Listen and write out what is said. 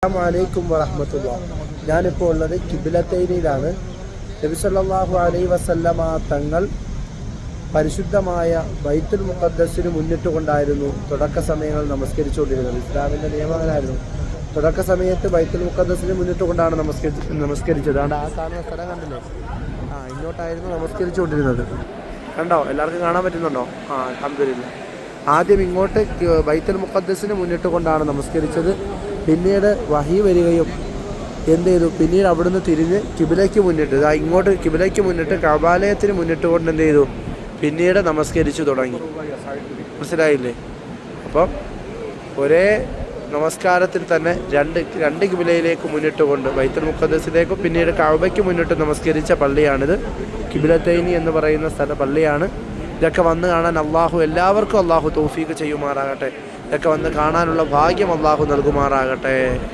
അസ്സലാമു വറഹ്മത്തുള്ളാഹി. ഞാനിപ്പോൾ ഉള്ളത് കിബിലത്തൈനിയിലാണ്. നബി സല്ലല്ലാഹു അലൈഹി വസല്ലമ തങ്ങൾ പരിശുദ്ധമായ ബൈത്തുൽ മുഖദ്ദസിന് മുന്നിട്ടുകൊണ്ടായിരുന്നു തുടക്ക സമയങ്ങൾ നമസ്കരിച്ചുകൊണ്ടിരുന്നത്. ഇസ്ലാമിൻ്റെ നിയമങ്ങളായിരുന്നു. തുടക്ക സമയത്ത് ബൈത്തുൽ മുഖദ്ദസിന് മുന്നിട്ടുകൊണ്ടാണ് നമസ്കരിച്ചത്. അതുകൊണ്ട് ആ കാണുന്ന സ്ഥലം കണ്ടില്ലേ, ഇങ്ങോട്ടായിരുന്നു നമസ്കരിച്ചുകൊണ്ടിരുന്നത്. കണ്ടോ? എല്ലാവർക്കും കാണാൻ പറ്റുന്നുണ്ടോ? അൽഹംദുലില്ലാഹ്. ആദ്യം ഇങ്ങോട്ട് ബൈത്തുൽ മുഖദ്ദസിന് മുന്നിട്ടുകൊണ്ടാണ് നമസ്കരിച്ചത്. പിന്നീട് വഹി വരികയും എന്ത് ചെയ്തു, പിന്നീട് അവിടുന്ന് തിരിഞ്ഞ് കിബിലയ്ക്ക് മുന്നിട്ട് ഇങ്ങോട്ട് കിബിലയ്ക്ക് മുന്നിട്ട് കഅബാലയത്തിന് മുന്നിട്ട് കൊണ്ട് എന്ത് ചെയ്തു, പിന്നീട് നമസ്കരിച്ചു തുടങ്ങി. മനസ്സിലായില്ലേ? അപ്പം ഒരേ നമസ്കാരത്തിൽ തന്നെ രണ്ട് കിബിലയിലേക്ക് മുന്നിട്ട് കൊണ്ട് ബൈത്തുൽ മുഖദ്ദസിലേക്കും പിന്നീട് കഅബയ്ക്ക് മുന്നിട്ട് നമസ്കരിച്ച പള്ളിയാണിത്. കിബിലത്തൈനി എന്ന് പറയുന്ന പള്ളിയാണ്. ഇതൊക്കെ വന്ന് കാണാൻ എല്ലാവർക്കും അള്ളാഹു തൗഫീഖ് ചെയ്യുമാറാകട്ടെ. ഇതൊക്കെ വന്ന് കാണാനുള്ള ഭാഗ്യം അള്ളാഹു നൽകുമാറാകട്ടെ.